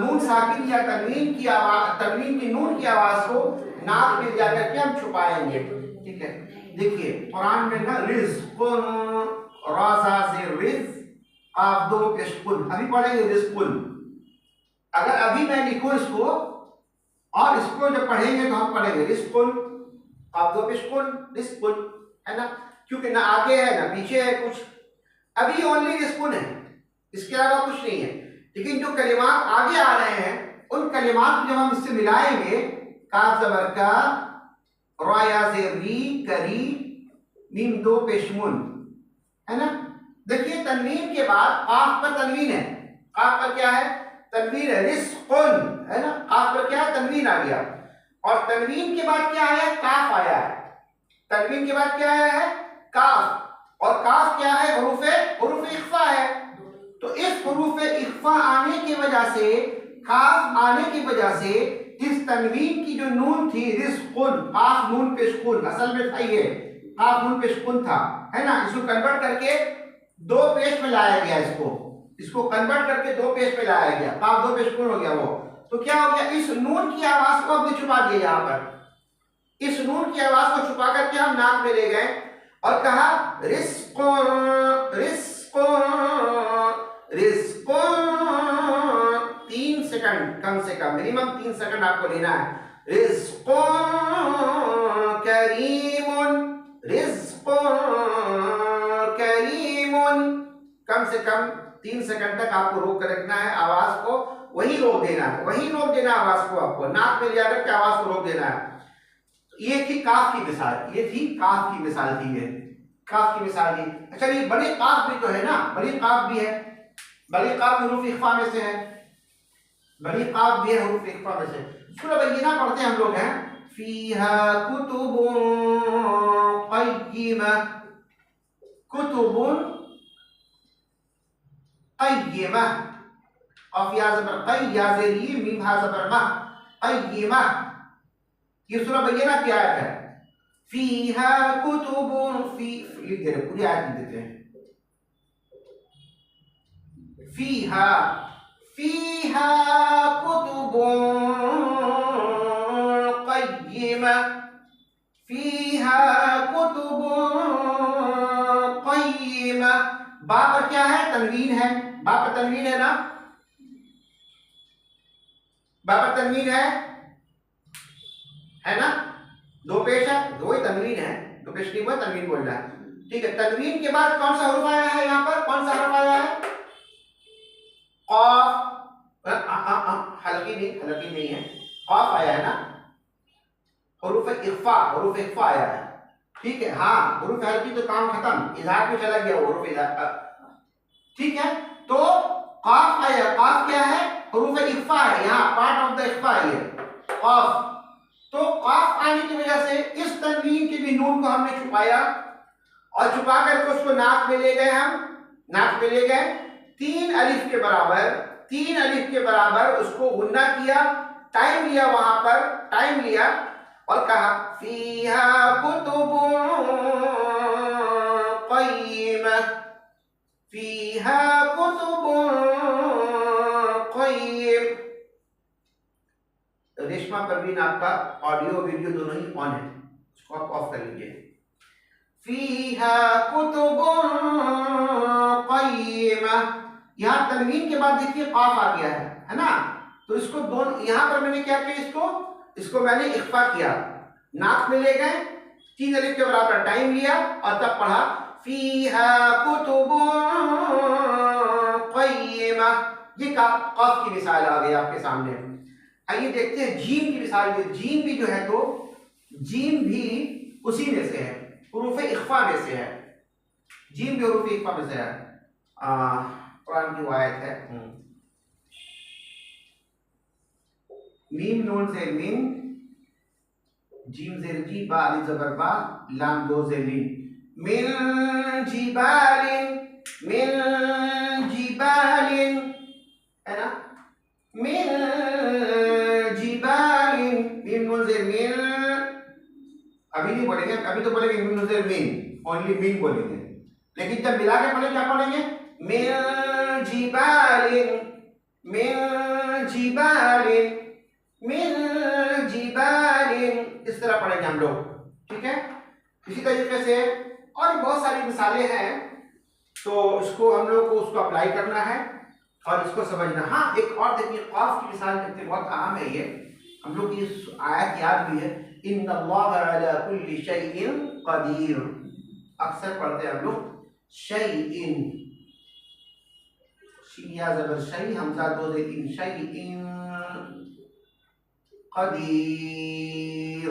नून साकिन या तनवीन की आवाज, तनवीन की नून की आवाज को नाक में जाकर के हम छुपाएंगे। ठीक है, देखिए कुरान में ना रिज़्क़ुन, राज़ा से रिज़्क़, आप दो पेशकुन, अभी पढ़ेंगे रिज़्क़ुन। अगर अभी मैं लिखूं इसको और इसको जब पढ़ेंगे तो हम पढ़ेंगे रिज़्क़ुन, आप दो पेशकुन, रिज़्क़ुन, है ना, क्योंकि ना आगे है ना पीछे है कुछ, अभी ओनली रिज़्क़ुन है, इसके अलावा कुछ नहीं है। लेकिन जो कलिमात आगे आ रहे हैं उन कलिमात को जब हम इससे मिलाएंगे, काफ ज़बर का, राया से री, करी, मीम दो पेशमुन, है ना। देखिए तनवीन के बाद काफ पर तनवीन है, काफ पर क्या है, तनवीन है, रिस्कुन है ना, काफ पर क्या है, तनवीन आ गया। और तनवीन के बाद क्या आया, काफ आया है। तनवीन के बाद क्या आया है, काफ। और काफ क्या है, हुरूफ इख्फा है। तो इस हुरूफ इख्फा आने की वजह से, काफ आने की वजह से इस तनवीन की जो नून थी, रिस्कुन, काफ नून पे सुकून, असल में था ये काफ नून पे सुकून था, है ना। इसको कन्वर्ट करके दो पेश में लाया गया, इसको कन्वर्ट करके दो पेश में लाया गया, काफ दो पेश सुकून हो गया वो। तो क्या हो गया, इस नून की आवाज को हमने छुपा दिया। यहाँ पर इस नून की आवाज को छुपा करके हम नाक में ले गए और कहा रिस्कुन, रिस्कुन, रिस्कुन। 3 सेकंड कम से कम, मिनिमम 3 सेकंड आपको लेना है। रिस्कुन करीमुन, रिस्कुन करीमुन। कम से कम 3 सेकंड तक आपको रोक कर रखना है आवाज को, वही रोक देना है, वही रोक देना आवाज को, आपको नाक में ले जाकर के आवाज को रोक देना है। ये थी काफ की मिसाल, ये थी काफ की मिसाल थी, ये काफ की मिसाल थी। अच्छा, ये बड़े काफ भी तो है ना, बड़ी काफ भी है, बड़ी काफ हुरूफ इख्फा में से है, बड़ी काफ भी है हुरूफ इख्फा में से। सूरह बय्यिना पढ़ते हम लोग हैं, फीहा कुतुबुन क़य्यिमा, कुतुबुन क़य्यिमा, क़ाफ या ज़बर क़य, या ज़ेर ये, मीम हा ज़बर मा, क़य्यिमा। ये सूरह बय्यिना की आयत है। फीहा कुतुबुन, लिख दे रहे, पूरी आयत लिख देते हैं। फीहा, फीहा कुतुबुन क़य्यिमा, फीहा कुतुबुन क़य्यिमा। बा पर क्या है, तनवीन है, बा पर तनवीन है ना, बा पर तनवीन है ना, दो पेश है, दो ही तनवीन है, दो पेश नहीं हुआ, तनवीन बोलना है, ठीक है। तनवीन के बाद कौन सा हुरूफ आया है, यहाँ पर कौन सा हर्फ आया है, क़ाफ, हल्की नहीं है, क़ाफ आया है ना, हुरूफ इख्फा आया है, ठीक है। हाँ, हुरूफ हल्की तो काम खत्म, इज़हार पे चला गया हुरूफ इज़हार, ठीक है। तो क़ाफ आया, क़ाफ क्या है, हुरूफ इख्फा है, यहाँ पार्ट ऑफ द इख्फा है ये क़ाफ। तो क़ाफ आने की वजह से इस तनवीन के भी नून को हमने छुपाया, और छुपा करके उसको नाक में ले गए, हम नाक में ले गए, 3 अलिफ के बराबर उसको गुन्ना किया, टाइम लिया, वहां पर टाइम लिया और कहा फीहा कुतुबुन क़य्यिमा, फीहा कुतुबुन क़य्यिम। रेशमा परवीन, आपका ऑडियो वीडियो दोनों ही ऑन है, उसको आप ऑफ कर लीजिए। फीहा कुतुबुन क़य्यिमा, यहाँ तनवीन के बाद देखिए क़ाफ आ गया है ना। तो इसको दोनों, यहाँ पर मैंने क्या किया, इसको मैंने इख्फा किया, नाक में ले गए, 3 अलिफ के बराबर टाइम लिया और तब पढ़ा फीहा कुतुबुन क़य्यिमा। ये क़ाफ की मिसाल आ गई आपके सामने। आइए देखते हैं जीम की मिसाल। जीम भी जो है, तो जीम भी उसी में से है, हुरूफ इख्फा में से है, जीम भी हुरूफ इख्फा में से है। कुरान की आयत है, मीम नून से मीम, जीम ज़ेर जी, बा अलिफ ज़बर बा, लाम दो ज़ेर लीन, मिन जिबालिन, मिन जिबालिन, है ना, मिन जिबालिन, मीम नून ज़ेर मिन, अभी नहीं बोलेंगे, अभी तो बोलेंगे मीम नून ज़ेर मिन, ओनली मिन बोलेंगे, लेकिन जब मिला के पढ़े क्या पढ़ेंगे, मिन जिबालिन, मिन जिबालिन, मिन जिबालिन, इस तरह पढ़ेंगे हम लोग, ठीक है। इसी तरीके से और बहुत सारी मिसालें हैं, तो इसको हम लोग को उसको अप्लाई करना है और इसको समझना। हाँ, एक और देखिए, क़ाफ की मिसाल देखते, बहुत अहम है ये, हम लोग की आयत याद भी है, इन्नल्लाह अला कुल्ली शैइन क़दीर, अक्सर पढ़ते हैं हम लोग, शैइन, शिया ज़बर शै, हमज़ा दो ज़ेर इन, शैइन क़दीर,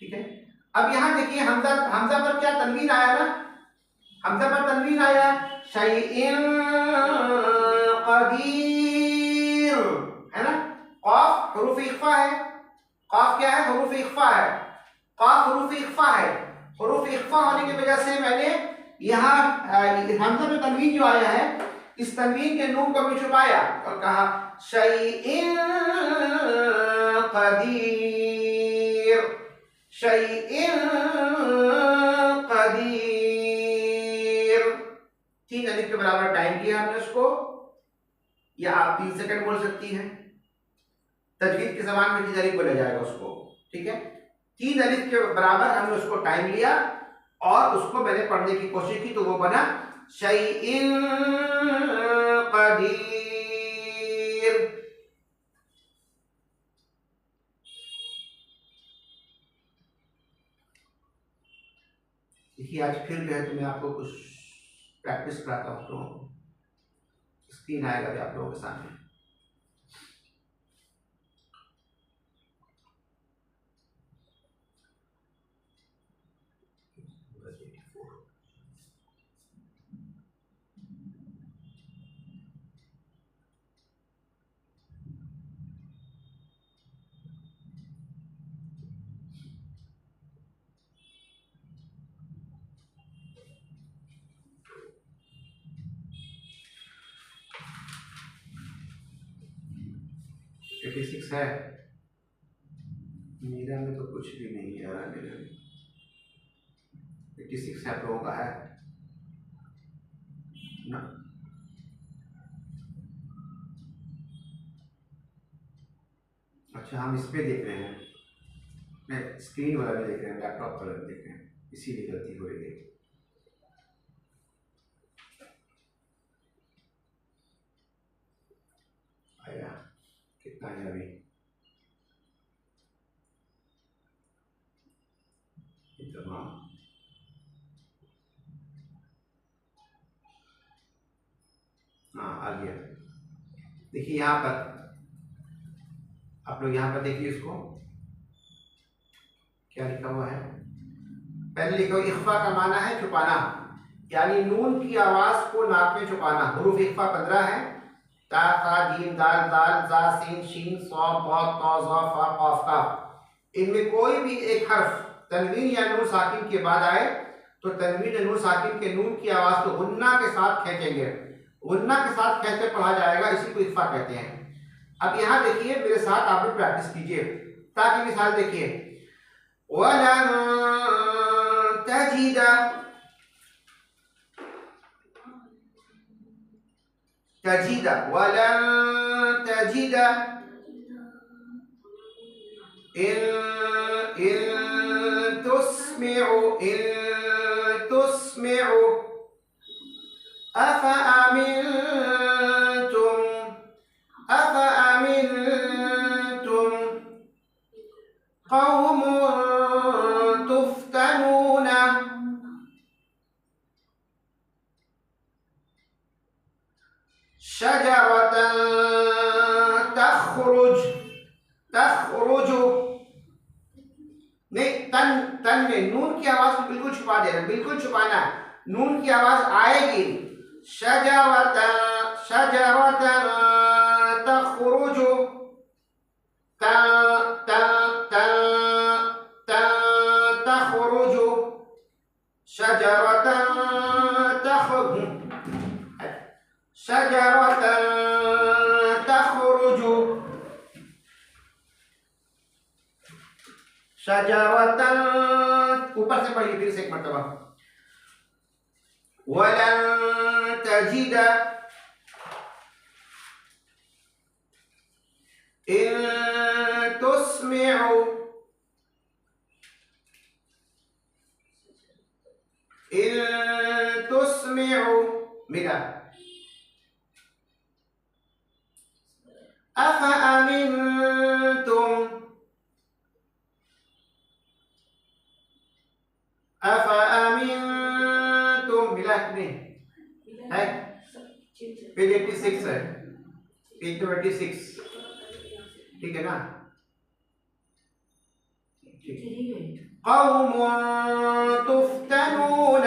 ठीक है। अब यहाँ देखिए, हमजा पर क्या तनवीन आया ना, हमजा पर तनवीन आया, शैइन कदीर, है ना। कॉफ हुरूफ इख्फा है, कॉफ क्या है, हुरूफ इख्फा है, कॉफ हुरूफ इख्फा है। हुरूफ इख्फा होने की वजह से मैंने यहाँ हमजा में तनवीन जो आया है, इस तनवीन के नून को मैं छुपाया और कहा शैइन कदीर, शैइन कदीर। 3 अलिफ के बराबर टाइम किया हमने उसको, या आप 3 सेकंड बोल सकती हैं। तजवीद की ज़बान में 3 अलिफ बोला जाएगा उसको, ठीक है। 3 अलिफ के बराबर हमने उसको टाइम लिया और उसको मैंने पढ़ने की कोशिश की, तो वो बना शैइन कदीर। देखिए आज फिर जो है तो मैं आपको कुछ प्रैक्टिस कराता हूँ, तो स्क्रीन आएगा भी आप लोगों के सामने। एटी 86 है मेरा में, तो कुछ भी नहीं है मेरे में। 86 आप लोगों का है ना। अच्छा हम इस पे देख रहे हैं, नहीं स्क्रीन वाला भी देख रहे हैं, लैपटॉप वाला भी देख रहे हैं, इसीलिए गलती हो रही है। आया कितना है अभी, तमाम। हाँ आ गया। देखिए यहाँ पर आप लोग यहाँ पर देखिए, इसको क्या लिखा हुआ है। पहले लिखा हुआ इख्फा का माना है छुपाना, यानी नून की आवाज को नाक में छुपाना। हुरूफ इख्फा 15 है, ता था जीम दाल दाल जा सीन शीन सॉ बा ता ज़ा फा काफ काफ। इनमें कोई भी एक हर्फ तनवीन या नून साकिन के बाद आए तो तनवीन या नून साकिन के नून की आवाज को गुन्ना के साथ खींचेंगे, गुन्ना के साथ खींच कर पढ़ा जाएगा, इसी को इख्फा कहते हैं। अब यहाँ देखिए मेरे साथ आप भी प्रैक्टिस कीजिए, ताकि मिसाल देखिए, वलन तजिद, तजिद, वलन तजिद, इन तुस्मिउ, इन तुस्मिउ, अफअमिनतुम, अफअमिनतुम कौमुन तुफ्तनून। शजरतन तखरुज, तखरुजु, नहीं तन, तन में नून की आवाज को बिल्कुल छुपा देना, बिल्कुल छुपाना, नून की आवाज आएगी। शजरतन, शजरतन तखरुजु, तखरुजु, शजरतन तखरुजु, शजरतन तखरुजु, शजरतन। ऊपर से पढ़िए फिर से एक मरतबा, वलन तजिद इन तुस्मिउ, इन तुस्मिउ मिला, अफअमिनतुम, अफअमिनतुम मिला कि नहीं है। पेज 86 है, पेज 86, ठीक है ना। कौमुन तुफ्तनून,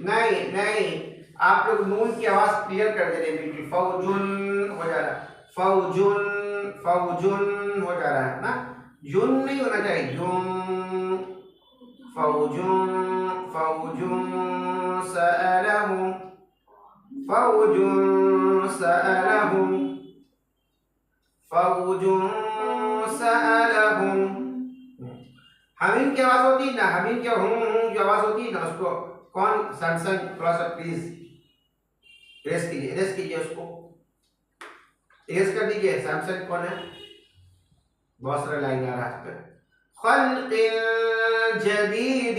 नहीं आप लोग नून की आवाज क्लियर कर दे रहे हैं बिल्कुल फौजुन हो जा रहा है फौजुन हो जा रहा है ना जुन नहीं होना चाहिए जुन फौजुन सअलहुम सअलहुम हमीम की आवाज होती है ना हमीम की जो आवाज होती है ना उसको कौन सैमसंग थोड़ा सा प्लीज इरेज कीजिए उसको इरेज कर दीजिए सैमसंग कौन है बहुत सारा लाइन आ रहा है पे खल्क़ जदीद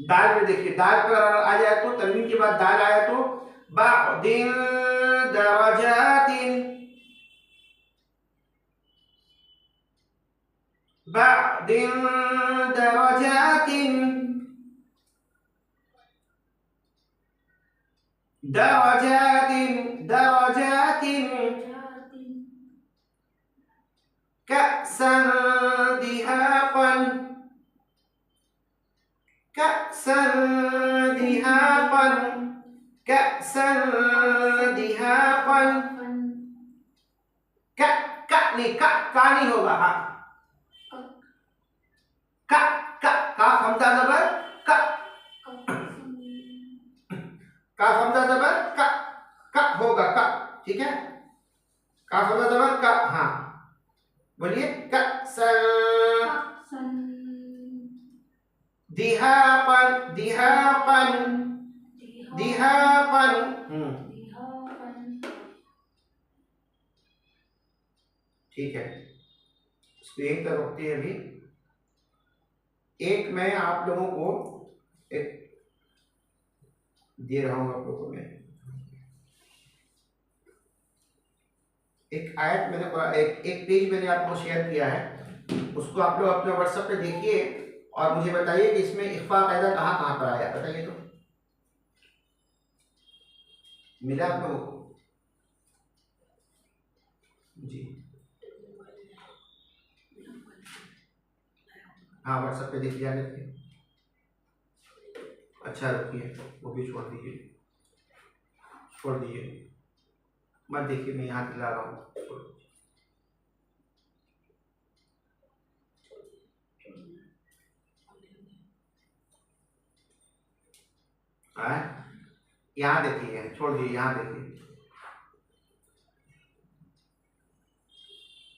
दाल में देखिए दाल पर आ जाए तो तनवीन के बाद दाल आया तो बादिन दरजातिन दरजातिन दरजातिन कअसन दिहाक़न कअसन दिहाक़न कअसन दिहाक़न क क नहीं का नहीं होगा। हाँ क क काफ हमजा ज़बर क काफ हमजा ज़बर क क होगा क, ठीक है। काफ हमजा ज़बर क, हाँ बोलिए कअसन दिहाक़न दिहाक़न दिहाक़न। ठीक है, इसको एक तरफ रखते हैं। अभी एक मैं आप लोगों को एक दे रहा हूं, आप लोगों को मैं एक आयत मैंने एक पेज मैंने आपको शेयर किया है, उसको आप लोग अपने व्हाट्सएप पे देखिए और मुझे बताइए कि इसमें इख्फा कायदा कहाँ कहाँ पर आया, बताइए तो। मिला आप लोगों को? जी हाँ, व्हाट्सएप पे देख लिया करके। अच्छा रुकिए, वो भी छोड़ दीजिए, छोड़ दीजिए मत देखिए, मैं यहाँ दिला रहा हूँ। यहाँ देखिए, छोड़ दीजिए, यहाँ देखिए,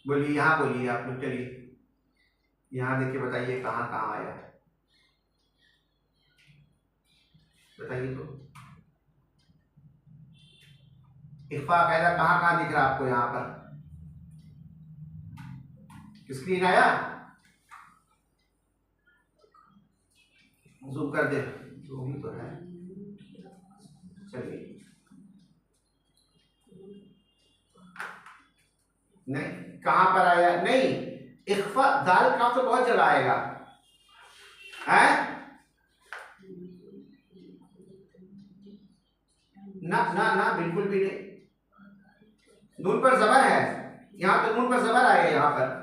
बोलिए, यहाँ बोलिए आप लोग, चलिए यहाँ देखिए, बताइए कहाँ कहाँ आया है, बताइए तो। इख्फा कायदा कहाँ कहाँ दिख रहा है आपको? यहाँ पर स्क्रीन आया, जूम कर दे, जो भी तो है। चलिए, नहीं कहाँ पर आया? नहीं, इख्फा दाल का तो बहुत जगह आएगा है ना ना ना, बिल्कुल भी नहीं। नून पर जबर है, यहाँ तो नून पर जबर आया, यहाँ पर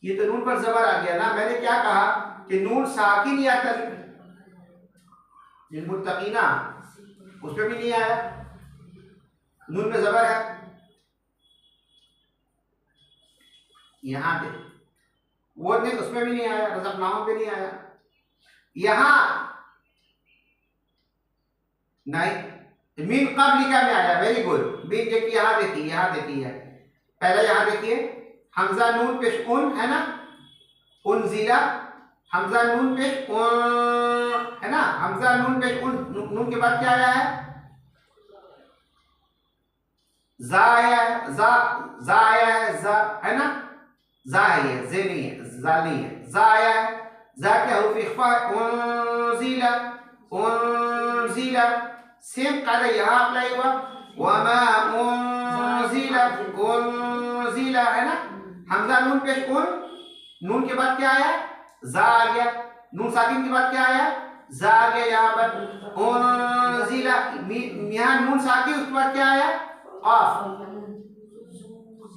ये तो नून पर जबर आ गया ना। मैंने क्या कहा कि नून साकिन या मुत्तकीना, उस पर भी नहीं आया, नून पे जबर है। यहाँ पे वो नहीं, उसमें भी नहीं आया, रज़क़नाहुम पे नहीं आया। यहाँ नहीं, मीन क़ब्लिका में आया, वेरी गुड। मीन देखिए, यहाँ देखिए, यहाँ देखिए, पहले यहाँ देखिए, हमजा नून पेश उन है ना, उनज़िला, हमजा नून पेश उन है ना, हमजा नून पेश उन, नून के बाद क्या आया है? जा आया है, जा आया है, जा है ना, जा है, ये जे नहीं है, जा नहीं है, जा आया है। जा क्या हुर्फ इख्फा है, उनज़िला, उनज़िला। सेम कायदा यहाँ अप्लाई हुआ, वमा उनज़िला, उनज़िला है ना, हमजा नून पेश उन, नून के बाद क्या आया? जा आ गया, नून साकिन के बाद क्या आया? जा आ गया यहाँ पर, उनज़िला। यहाँ नून साकिन, उसके बाद क्या आया? क़ाफ,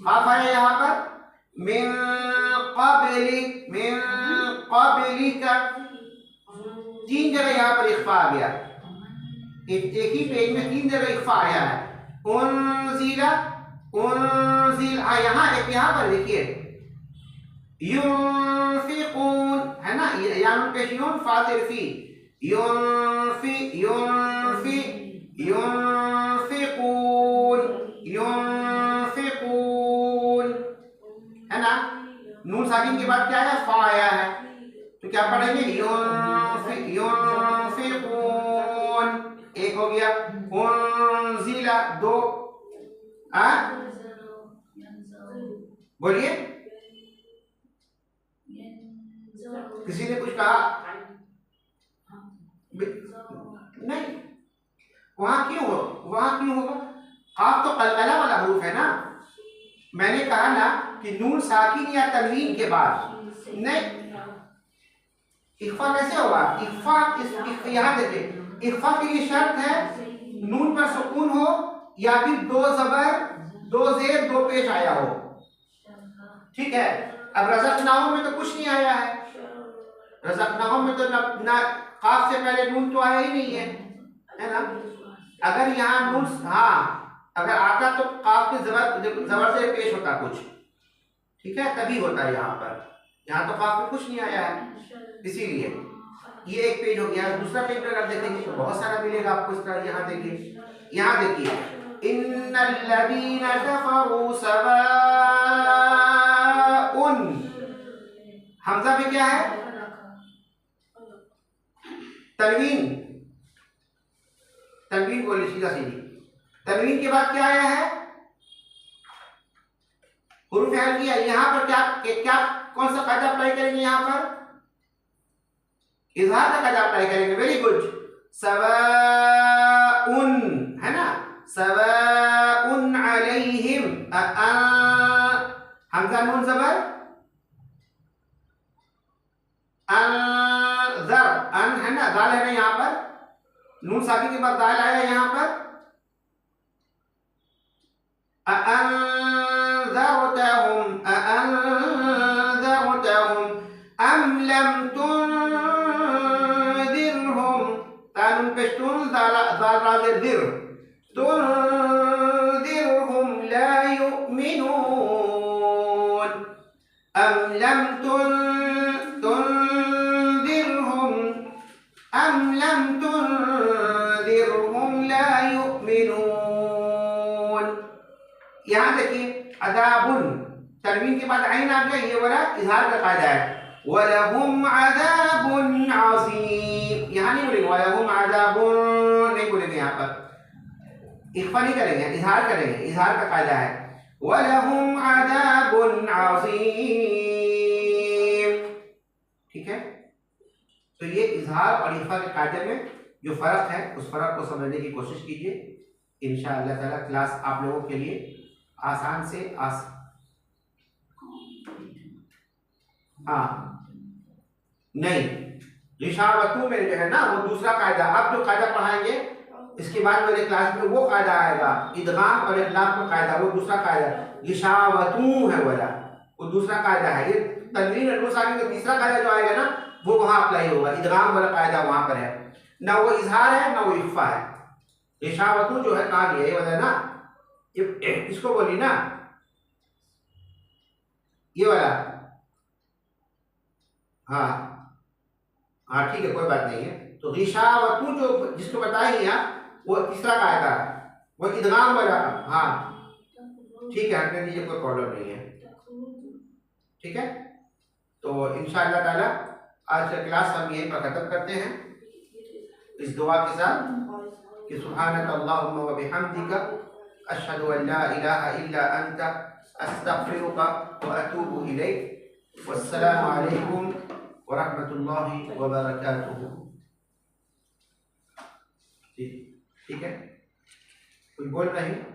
क़ाफ आया यहाँ पर। मिन क़ब्लिका, तीन जगह यहाँ पर इख्फा आ गया, एक ही पेज में तीन जगह इख्फा आया है। उनज़िला, उनज़िल, यहाँ एक, यहाँ पर देखिए, युनफ़िक़ून है ना, यहाँ पेश यून फाज़िल फी, युनफ़ि युनफ़ि युनफ़िक़ून, युनफ़िक़ून है ना। नून साकिन के बाद क्या है? फा आया है, तो क्या पढ़ेंगे? युनफ़िक़ून, एक हो गया। उनज़िला, दो, बोलिए, किसी ने कुछ कहा? नहीं, वहां क्यों हो, वहां क्यों होगा? आप तो कलकला वाला हरूफ है ना। मैंने कहा ना कि नून साकिन या तनवीन के बाद नहीं, इख्फा कैसे होगा? इख्फा यहाँ देखिए, इख्फा के लिए शर्त है नून पर सुकून हो या फिर दो जबर दो जेर दो पेश आया हो, ठीक है। अब रज़क़नाहुम में तो कुछ नहीं आया है, रज़क़नाहुम में तो ना काफ से पहले नून तो आया ही नहीं है ना। अगर यहाँ नून हाँ अगर आता तो काफ के जबर से पेश होता कुछ, ठीक है, तभी होता है। यहाँ तो काफ में कुछ नहीं आया है, इसीलिए ये एक पेज हो गया। दूसरा पेज पर अगर देखेंगे तो बहुत सारा मिलेगा आपको इस तरह। यहाँ देखिए इन्नल्लज़ीना कफ़रू सवाउन, हमजा में क्या है, तनवीन बोलिए सीधा सीधी। तनवीन के बाद क्या आया है, हुरूफ अल किया। यहाँ पर क्या कौन सा कायदा अप्लाई करेंगे, यहाँ पर इजहार का कायदा अप्लाई करेंगे। वेरी गुड, सवाउन है ना, सवाउन अलैहिम, हमजा नून जबर अनज़र, अन है ना, दाल है ना, यहाँ पर नून साकिन के बाद दाल आया यहाँ पर। अअनज़रतहुम अम लम तुनज़िरहुम, तानुन पेशतुन दाल राज़िर दिर, तुनज़िरहुम ला युमिनून, अम लम तुनज़िरहुम ला युमिनून। यहाँ देखिए अज़ाबुन, तनवीन के बाद आइन आ गया, ये वाला इजहार का कायदा है। वलहुम अज़ाबुन अज़ीम, यहाँ नहीं बोलेंगे वलहुम अज़ाबुन, नहीं बोलेंगे, यहाँ पर इख्फा नहीं करेंगे, इजहार करेंगे, इजहार का कायदा है। वलहुम अज़ाबुन अज़ीम, ठीक है। तो ये इजहार और इख्फा के कायदे में जो फर्क है उस फर्क को समझने की कोशिश कीजिए। इंशाअल्लाह ताला क्लास आप लोगों के लिए आसान से हाँ नहीं, रिशावतू में जो है ना वो दूसरा कायदा, अब जो कायदा पढ़ाएंगे इसके बाद मेरे क्लास में वो कायदा आएगा, इदगाम और इखलाक का कायदा, वो दूसरा कायदा रिशावतू है वाला, वो दूसरा कायदा है। ये तनवीन और नून साकिन का तीसरा कायदा जो आएगा ना वो वहां अप्लाई होगा, इदगाम वाला कायदा वहां पर है ना, वो इजहार है ना वो इख्फा है। रिशावतू जो है कहा गया ये वाला ना, इसको बोली ना, ये वाला, हाँ हाँ ठीक है, कोई बात नहीं है। तो रिशावतू जो जिसको बताएंगे आप वो तीसरा कायदा है, वो इदगाम वाला, हाँ ठीक है, हटने दीजिए, कोई प्रॉब्लम नहीं है, ठीक है। तो इंशाअल्लाह ताला आज का क्लास हम यहीं पर खत्म करते हैं इस दुआ के साथ कि सुब्हानक अल्लाहुम्मा व बिहम्दिका अशहदु अन ला इलाहा इल्ला अंता अस्तगफिरुका व अतूबु इलैक। वस्सलामु अलैकुम व रहमतुल्लाहि व बरकातुहू। ठीक है, कुछ बोल रहे हैं?